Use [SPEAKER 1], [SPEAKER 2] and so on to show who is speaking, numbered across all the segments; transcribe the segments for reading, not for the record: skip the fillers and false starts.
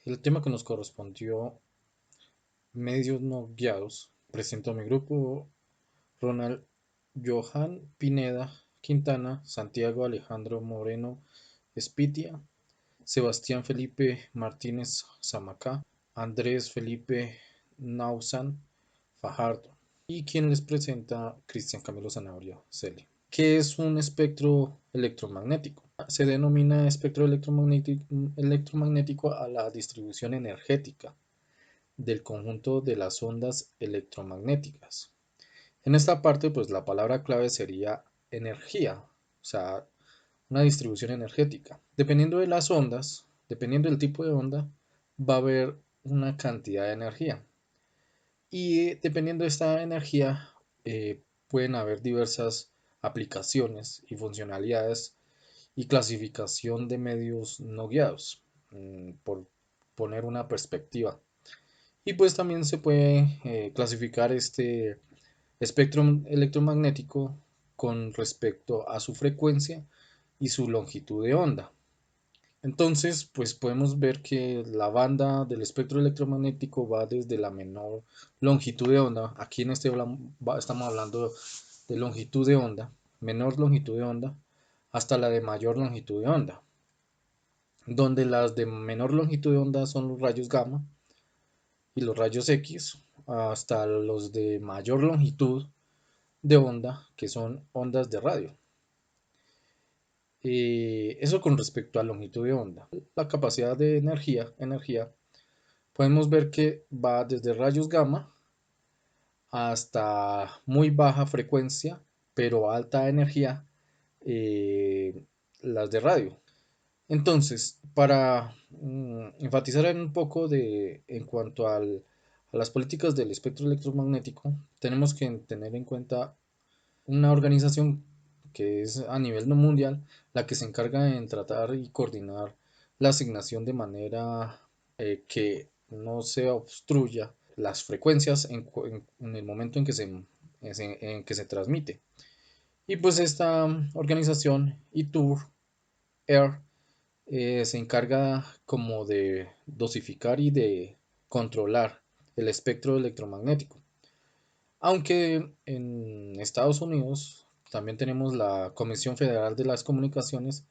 [SPEAKER 1] El tema que nos correspondió, medios no guiados, presento a mi grupo: Ronald Johan Pineda Quintana, Santiago Alejandro Moreno Espitia, Sebastián Felipe Martínez Zamacá, Andrés Felipe Nausan Fajardo, y quien les presenta: Cristian Camilo Zanabria Cele. ¿Qué es un espectro electromagnético? Se denomina espectro electromagnético a la distribución energética del conjunto de las ondas electromagnéticas. En esta parte, pues la palabra clave sería energía, o sea, una distribución energética. Dependiendo de las ondas, dependiendo del tipo de onda, va a haber una cantidad de energía. Y dependiendo de esta energía, pueden haber diversas aplicaciones y funcionalidades y clasificación de medios no guiados, por poner una perspectiva. Y pues también se puede clasificar este espectro electromagnético con respecto a su frecuencia y su longitud de onda. Entonces, pues podemos ver que la banda del espectro electromagnético va desde la menor longitud de onda. Aquí en estamos hablando de longitud de onda, menor longitud de onda, hasta la de mayor longitud de onda, donde las de menor longitud de onda son los rayos gamma y los rayos X, hasta los de mayor longitud de onda, que son ondas de radio. Eso con respecto a longitud de onda. La capacidad de energía, podemos ver que va desde rayos gamma hasta muy baja frecuencia, pero alta energía, las de radio. Entonces, para enfatizar un poco en cuanto a las políticas del espectro electromagnético, tenemos que tener en cuenta una organización que es a nivel no mundial la que se encarga en tratar y coordinar la asignación de manera que no se obstruya las frecuencias en el momento en que se transmite. Y pues esta organización, ITUR Air, se encarga como de dosificar y de controlar el espectro electromagnético. Aunque en Estados Unidos también tenemos la Comisión Federal de las Comunicaciones,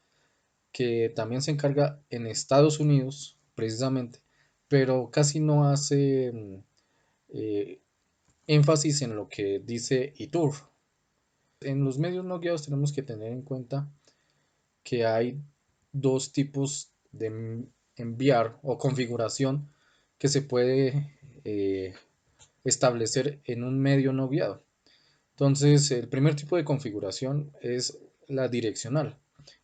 [SPEAKER 1] que también se encarga en Estados Unidos precisamente, pero casi no hace eh, énfasis en lo que dice ITUR. En los medios no guiados tenemos que tener en cuenta que hay dos tipos de enviar o configuración que se puede establecer en un medio no guiado. Entonces, el primer tipo de configuración es la direccional,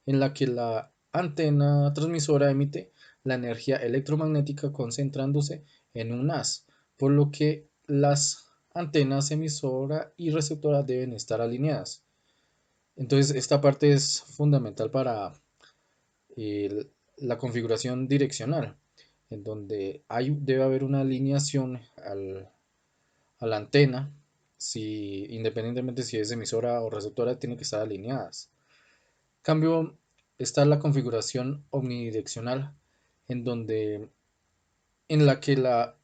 [SPEAKER 1] en la que la antena transmisora emite la energía electromagnética concentrándose en un haz, por lo que las antenas emisora y receptora deben estar alineadas. Entonces, esta parte es fundamental para la configuración direccional, en donde debe haber una alineación a la antena, independientemente si es emisora o receptora, tiene que estar alineadas. En cambio, está la configuración omnidireccional, en donde en la que la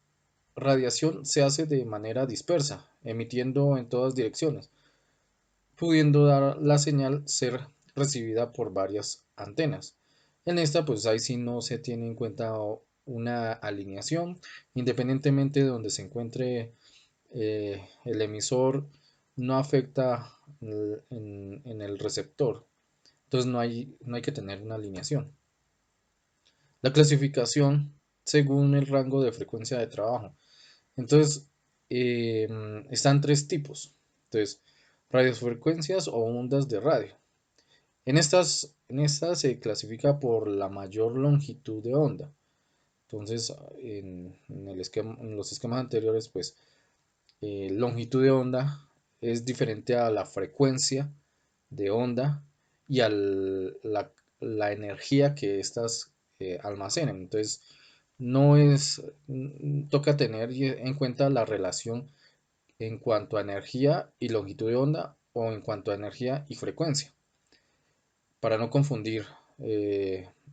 [SPEAKER 1] radiación se hace de manera dispersa, emitiendo en todas direcciones, pudiendo dar la señal ser recibida por varias antenas. En esta, pues ahí sí no se tiene en cuenta una alineación, independientemente de donde se encuentre el emisor, no afecta en el receptor. Entonces no hay que tener una alineación. La clasificación según el rango de frecuencia de trabajo. Entonces, están tres tipos. Entonces, radiofrecuencias o ondas de radio. En estas se clasifica por la mayor longitud de onda. Entonces, en los esquemas anteriores, pues longitud de onda es diferente a la frecuencia de onda y a la energía que estas almacenan. Entonces, no es, toca tener en cuenta la relación en cuanto a energía y longitud de onda o en cuanto a energía y frecuencia, para no confundir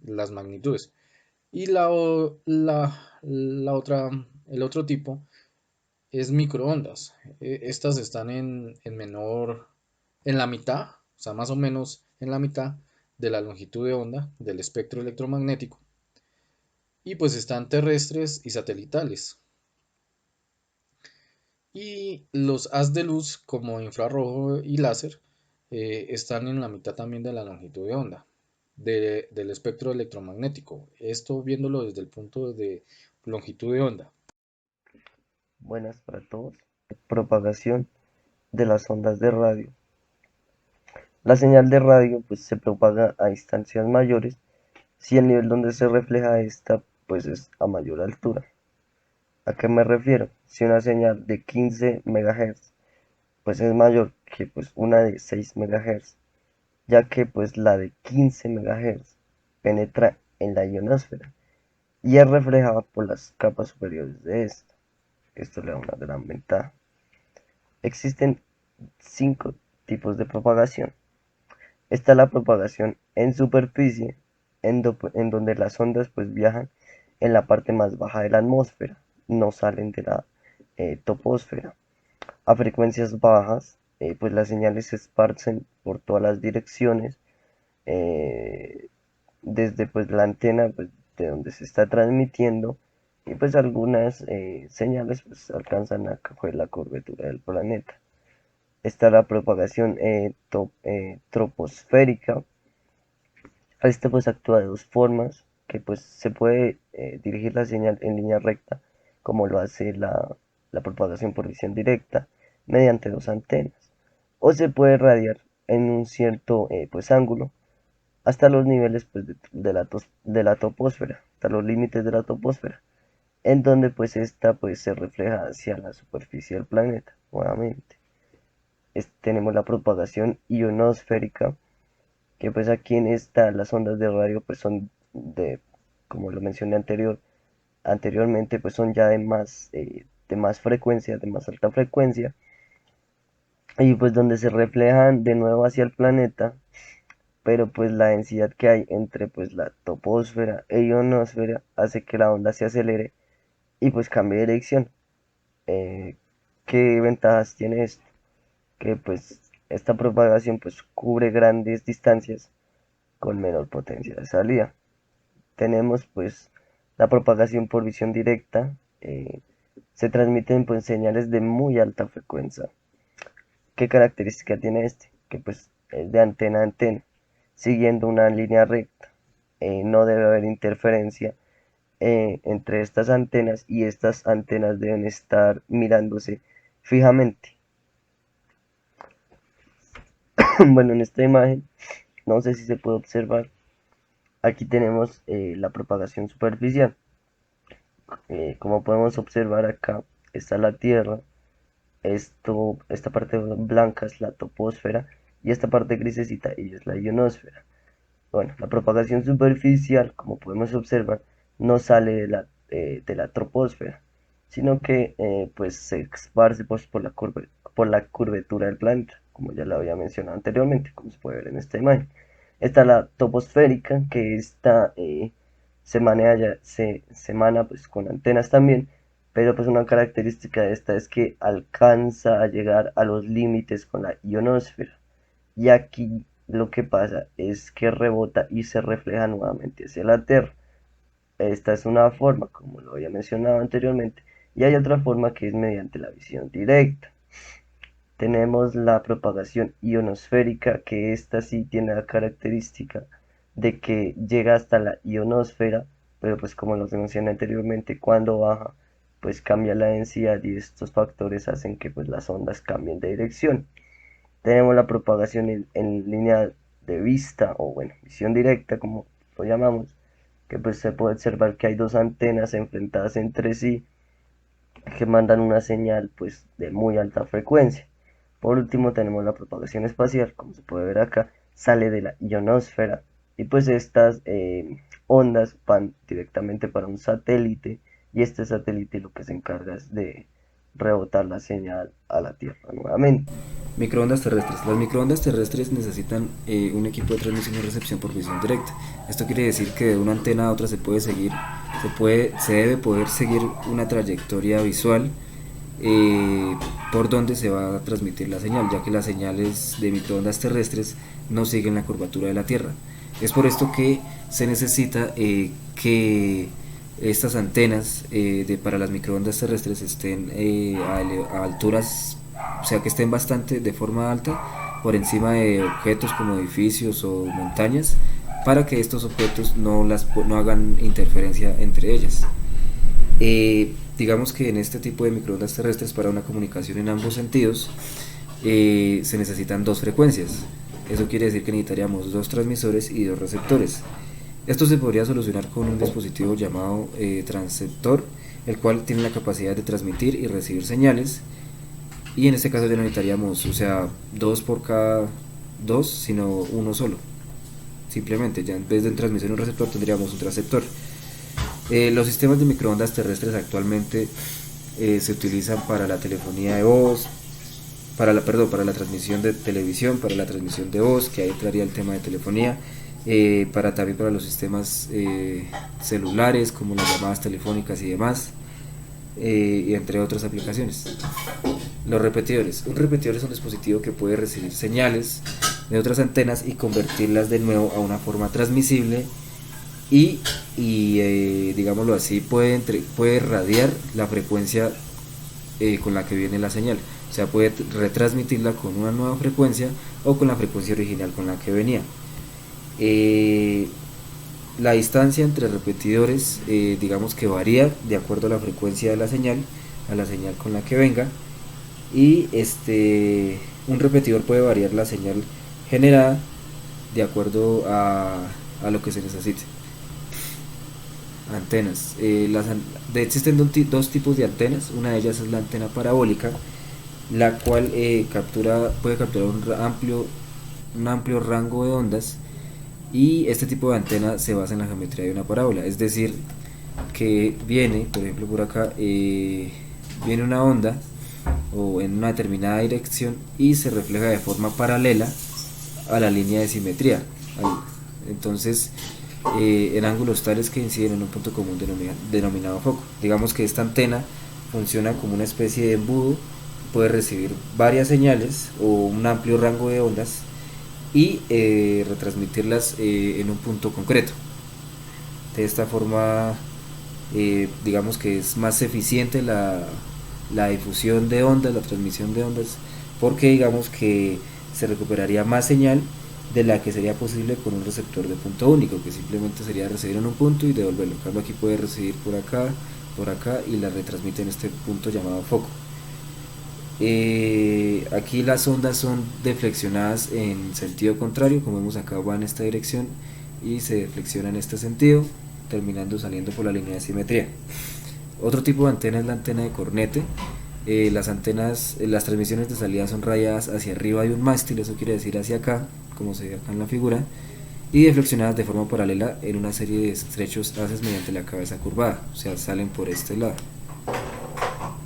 [SPEAKER 1] las magnitudes. Y la otra, el otro tipo es microondas. Estas están en la mitad, o sea, más o menos en la mitad de la longitud de onda del espectro electromagnético. Y pues están terrestres y satelitales. Y los haz de luz como infrarrojo y láser están en la mitad también de la longitud de onda del espectro electromagnético. Esto viéndolo desde el punto de longitud de onda.
[SPEAKER 2] Buenas para todos. Propagación de las ondas de radio. La señal de radio pues se propaga a distancias mayores si el nivel donde se refleja esta pues es a mayor altura. ¿A qué me refiero? Si una señal de 15 MHz pues es mayor que pues una de 6 MHz, ya que pues la de 15 MHz penetra en la ionosfera y es reflejada por las capas superiores de esta. Esto le da una gran ventaja. Existen 5 tipos de propagación. Está la propagación en superficie, en donde las ondas pues viajan en la parte más baja de la atmósfera, no salen de la troposfera. A frecuencias bajas, pues las señales se esparcen por todas las direcciones, eh, desde pues la antena pues, de donde se está transmitiendo, y pues algunas señales pues alcanzan a coger la curvatura del planeta. Está la propagación troposférica. Esta pues actúa de dos formas, que pues se puede dirigir la señal en línea recta, como lo hace la propagación por visión directa, mediante dos antenas, o se puede radiar en un cierto pues ángulo hasta los niveles pues, de la troposfera, hasta los límites de la troposfera, en donde pues esta pues se refleja hacia la superficie del planeta, nuevamente. Tenemos la propagación ionosférica, que pues aquí en esta las ondas de radio pues son de, como lo mencioné anteriormente, pues son ya de más frecuencia, de más alta frecuencia, y pues donde se reflejan de nuevo hacia el planeta, pero pues la densidad que hay entre pues la troposfera e ionosfera hace que la onda se acelere y pues cambie de dirección. Eh, ¿Qué ventajas tiene esto? Que pues esta propagación pues cubre grandes distancias con menor potencia de salida. Tenemos pues la propagación por visión directa. Se transmiten pues señales de muy alta frecuencia. ¿Qué característica tiene este? Que pues es de antena a antena, siguiendo una línea recta. No debe haber interferencia entre estas antenas, y estas antenas deben estar mirándose fijamente. Bueno, en esta imagen, no sé si se puede observar, aquí tenemos la propagación superficial. Como podemos observar acá, está la Tierra. Esta parte blanca es la troposfera y esta parte grisecita y es la ionosfera. Bueno, la propagación superficial, como podemos observar, no sale de la troposfera, sino que pues se esparce pues, por la curvatura del planeta, como ya lo había mencionado anteriormente, como se puede ver en esta imagen. Está la troposférica, que esta se maneja se emana pues con antenas también, pero pues una característica de esta es que alcanza a llegar a los límites con la ionosfera. Y aquí lo que pasa es que rebota y se refleja nuevamente hacia la Tierra. Esta es una forma, como lo había mencionado anteriormente, y hay otra forma que es mediante la visión directa. Tenemos la propagación ionosférica, que esta sí tiene la característica de que llega hasta la ionosfera, pero pues como lo mencioné anteriormente, cuando baja, pues cambia la densidad y estos factores hacen que pues las ondas cambien de dirección. Tenemos la propagación en línea de vista, o bueno, visión directa, como lo llamamos, que pues se puede observar que hay dos antenas enfrentadas entre sí que mandan una señal pues de muy alta frecuencia. Por último tenemos la propagación espacial, como se puede ver acá, sale de la ionosfera y pues estas ondas van directamente para un satélite, y este satélite lo que se encarga es rebotar la señal a la Tierra nuevamente.
[SPEAKER 3] Microondas terrestres. Las microondas terrestres necesitan un equipo de transmisión y recepción por visión directa. Esto quiere decir que de una antena a otra se debe poder seguir una trayectoria visual eh, por donde se va a transmitir la señal, ya que las señales de microondas terrestres no siguen la curvatura de la Tierra. Es por esto que se necesita que estas antenas para las microondas terrestres estén a alturas, o sea, que estén bastante de forma alta por encima de objetos como edificios o montañas, para que estos objetos no hagan interferencia entre ellas. Digamos que en este tipo de microondas terrestres, para una comunicación en ambos sentidos, se necesitan dos frecuencias. Eso quiere decir que necesitaríamos dos transmisores y dos receptores. Esto se podría solucionar con un dispositivo llamado transceptor, el cual tiene la capacidad de transmitir y recibir señales. Y en este caso ya no necesitaríamos, o sea, dos por cada dos, sino uno solo. Simplemente, ya en vez de un transmisor y un receptor, tendríamos un transceptor. Los sistemas de microondas terrestres actualmente se utilizan para la telefonía de voz, para la transmisión de televisión, para la transmisión de voz, que ahí entraría el tema de telefonía, también para los sistemas celulares, como las llamadas telefónicas y demás, y entre otras aplicaciones. Los repetidores. Un repetidor es un dispositivo que puede recibir señales de otras antenas y convertirlas de nuevo a una forma transmisible digámoslo así, puede radiar la frecuencia con la que viene la señal. O sea, puede retransmitirla con una nueva frecuencia o con la frecuencia original con la que venía. Eh, la distancia entre repetidores, digamos que varía de acuerdo a la frecuencia de la señal, a la señal con la que venga. Y un repetidor puede variar la señal generada de acuerdo a lo que se necesite. Antenas. Existen dos tipos de antenas. Una de ellas es la antena parabólica, la cual puede capturar un amplio rango de ondas, y este tipo de antena se basa en la geometría de una parábola. Es decir, que viene, por ejemplo, por acá, viene una onda o en una determinada dirección y se refleja de forma paralela a la línea de simetría. Entonces, en ángulos tales que inciden en un punto común denominado foco. Digamos que esta antena funciona como una especie de embudo, puede recibir varias señales o un amplio rango de ondas y retransmitirlas en un punto concreto. De esta forma, digamos que es más eficiente la difusión de ondas, la transmisión de ondas, porque digamos que se recuperaría más señal de la que sería posible con un receptor de punto único, que simplemente sería recibir en un punto y devolverlo. En cambio, aquí puede recibir por acá y la retransmite en este punto llamado foco. Aquí las ondas son deflexionadas en sentido contrario, como vemos acá va en esta dirección y se deflexiona en este sentido, terminando saliendo por la línea de simetría. Otro tipo de antena es la antena de cornete. Las transmisiones de salida son rayadas hacia arriba de un mástil, eso quiere decir hacia acá, como se ve acá en la figura, y deflexionadas de forma paralela en una serie de estrechos haces mediante la cabeza curvada, o sea, salen por este lado.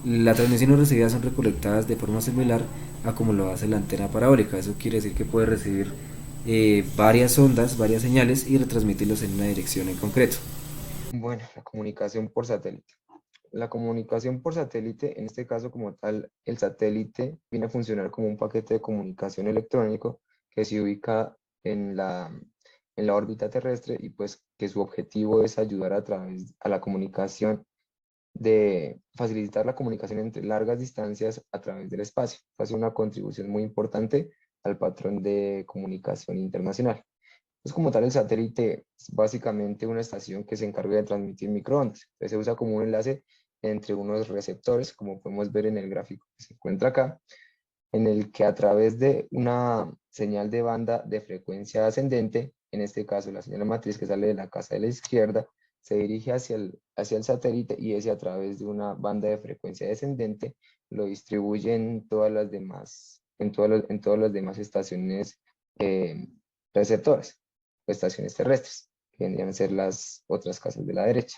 [SPEAKER 3] Las transmisiones recibidas son recolectadas de forma similar a como lo hace la antena parabólica. Eso quiere decir que puede recibir varias ondas, varias señales y retransmitirlos en una dirección en concreto.
[SPEAKER 4] Bueno, la comunicación por satélite. La comunicación por satélite, en este caso como tal, el satélite viene a funcionar como un paquete de comunicación electrónico que se ubica en la órbita terrestre y pues que su objetivo es ayudar a la comunicación, de facilitar la comunicación entre largas distancias a través del espacio. Hace una contribución muy importante al patrón de comunicación internacional. Pues como tal, el satélite es básicamente una estación que se encarga de transmitir microondas. Entonces, se usa como un enlace entre unos receptores, como podemos ver en el gráfico que se encuentra acá, en el que a través de una señal de banda de frecuencia ascendente, en este caso la señal matriz que sale de la casa de la izquierda, se dirige hacia el satélite y ese a través de una banda de frecuencia descendente lo distribuye en todas las demás, en todas las demás estaciones receptoras, o estaciones terrestres, que vendrían a ser las otras casas de la derecha.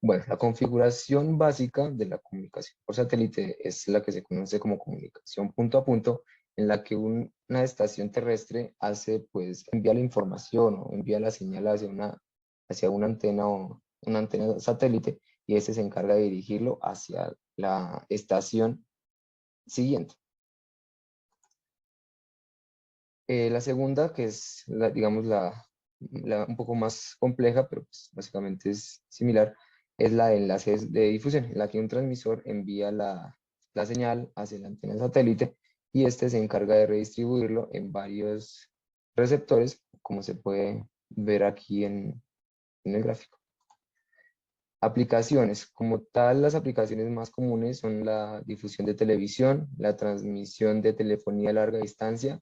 [SPEAKER 4] Bueno, la configuración básica de la comunicación por satélite es la que se conoce como comunicación punto a punto, en la que una estación terrestre hace, pues, envía la información o envía la señal hacia una antena o una antena satélite, y ese se encarga de dirigirlo hacia la estación siguiente. La segunda, que es, digamos, un poco más compleja, pero pues básicamente es similar, es la de enlaces de difusión, en la que un transmisor envía la señal hacia la antena satélite y este se encarga de redistribuirlo en varios receptores, como se puede ver aquí en el gráfico. Aplicaciones. Como tal, las aplicaciones más comunes son la difusión de televisión, la transmisión de telefonía a larga distancia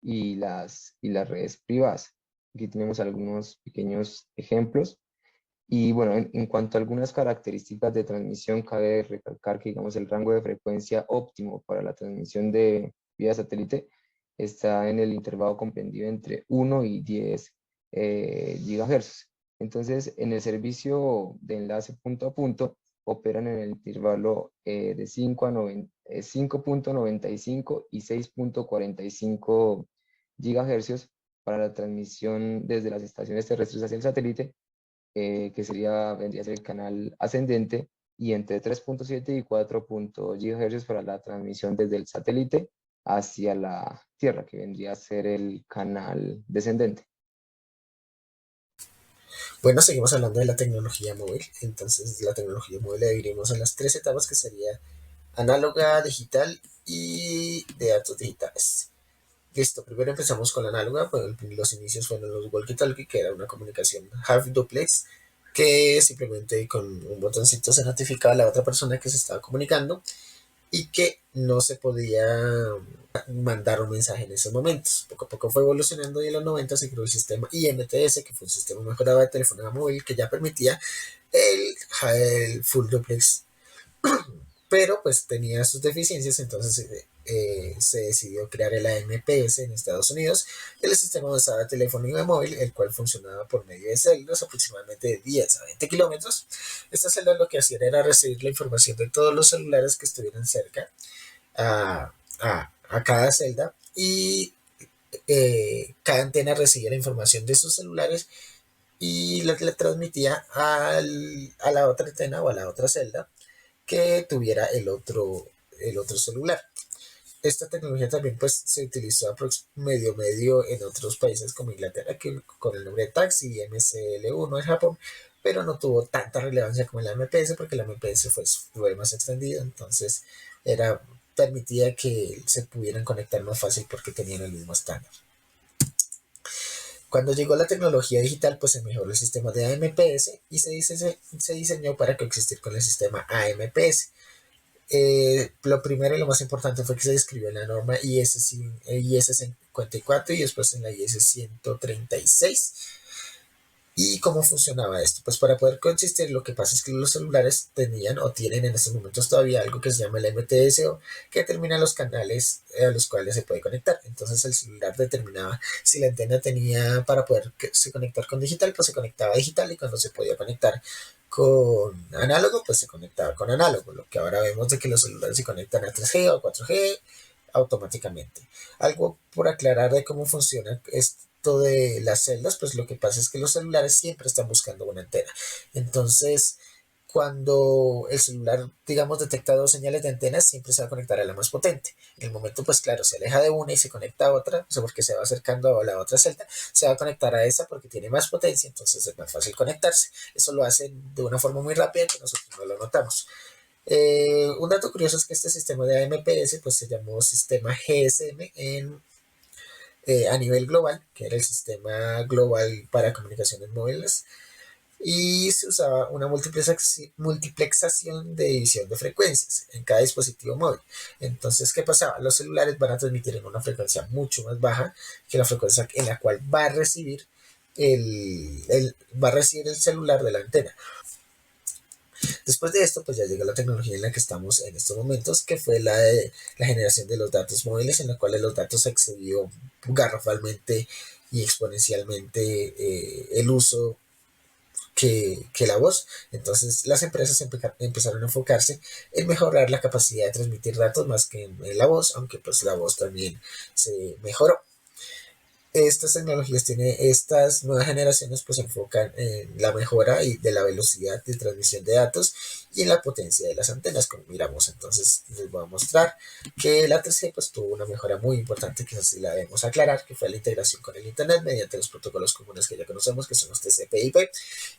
[SPEAKER 4] y las redes privadas. Aquí tenemos algunos pequeños ejemplos. Y bueno, en cuanto a algunas características de transmisión, cabe recalcar que, digamos, el rango de frecuencia óptimo para la transmisión de vía satélite está en el intervalo comprendido entre 1 y 10 gigahercios. Entonces, en el servicio de enlace punto a punto, operan en el intervalo de 5.95 y 6.45 gigahercios para la transmisión desde las estaciones terrestres hacia el satélite, que vendría a ser el canal ascendente, y entre 3.7 y 4 GHz para la transmisión desde el satélite hacia la Tierra, que vendría a ser el canal descendente.
[SPEAKER 5] Bueno, seguimos hablando de la tecnología móvil. Entonces, la tecnología móvil la dividimos en las tres etapas que sería análoga, digital y de datos digitales. Listo, primero empezamos con la análoga, pues los inicios fueron los walkie-talkie, que era una comunicación half duplex, que simplemente con un botoncito se notificaba a la otra persona que se estaba comunicando y que no se podía mandar un mensaje en esos momentos. Poco a poco fue evolucionando y en los 90 se creó el sistema IMTS, que fue un sistema mejorado de telefonía móvil que ya permitía el full duplex, pero pues tenía sus deficiencias, entonces se decidió crear el AMPS en Estados Unidos, el sistema usaba de telefonía móvil, el cual funcionaba por medio de celdas aproximadamente de 10 a 20 kilómetros. Estas celdas lo que hacían era recibir la información de todos los celulares que estuvieran cerca a cada celda, y cada antena recibía la información de esos celulares y la transmitía a la otra antena o a la otra celda que tuviera el otro celular. Esta tecnología también pues se utilizó medio en otros países como Inglaterra, que con el nombre de Taxi y MCL1 en Japón, pero no tuvo tanta relevancia como el MPS porque el MPS fue más extendido, entonces era permitía que se pudieran conectar más fácil porque tenían el mismo estándar. Cuando llegó la tecnología digital, pues se mejoró el sistema de AMPS y se diseñó para coexistir con el sistema AMPS. Lo primero y lo más importante fue que se describió en la norma IS 54 y después en la IS 136. ¿Y cómo funcionaba esto? Pues para poder coexistir, lo que pasa es que los celulares tenían o tienen en estos momentos todavía algo que se llama el MTSO, que determina los canales a los cuales se puede conectar. Entonces el celular determinaba si la antena tenía para poder se conectar con digital, pues se conectaba a digital, y cuando se podía conectar con análogo, pues se conectaba con análogo. Lo que ahora vemos de que los celulares se conectan a 3G o 4G automáticamente. Algo por aclarar de cómo funciona esto de las celdas, pues lo que pasa es que los celulares siempre están buscando una antena. Entonces, cuando el celular, digamos, detecta dos señales de antenas, siempre se va a conectar a la más potente. En el momento, pues claro, se aleja de una y se conecta a otra, o sea, porque se va acercando a la otra celda, se va a conectar a esa porque tiene más potencia, entonces es más fácil conectarse. Eso lo hacen de una forma muy rápida que nosotros no lo notamos. Un dato curioso es que este sistema de AMPS pues se llamó sistema GSM a nivel global, que era el sistema global para comunicaciones móviles, y se usaba una multiplexación de división de frecuencias en cada dispositivo móvil. Entonces, ¿qué pasaba? Los celulares van a transmitir en una frecuencia mucho más baja que la frecuencia en la cual va a recibir el celular de la antena. Después de esto, pues ya llega la tecnología en la que estamos en estos momentos, que fue la de la generación de los datos móviles, en la cual los datos excedió garrafalmente y exponencialmente el uso que la voz. Entonces las empresas empezaron a enfocarse en mejorar la capacidad de transmitir datos más que en la voz, aunque pues la voz también se mejoró. Estas tecnologías estas nuevas generaciones pues se enfocan en la mejora y de la velocidad de transmisión de datos y en la potencia de las antenas, como miramos. Entonces les voy a mostrar que la 3G pues tuvo una mejora muy importante, que así la debemos aclarar, que fue la integración con el internet mediante los protocolos comunes que ya conocemos, que son los TCP/IP,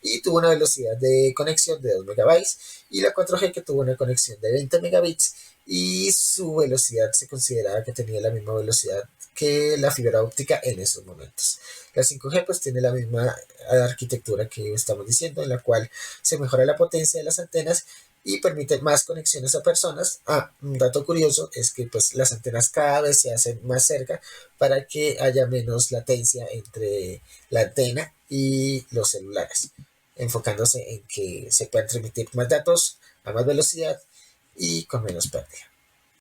[SPEAKER 5] y tuvo una velocidad de conexión de 2 megabytes, y la 4G que tuvo una conexión de 20 megabits, y su velocidad se consideraba que tenía la misma velocidad que la fibra óptica en esos momentos. La 5G pues tiene la misma arquitectura que estamos diciendo, en la cual se mejora la potencia de las antenas y permite más conexiones a personas. Un dato curioso es que pues las antenas cada vez se hacen más cerca para que haya menos latencia entre la antena y los celulares, enfocándose en que se puedan transmitir más datos a más velocidad y con menos pérdida.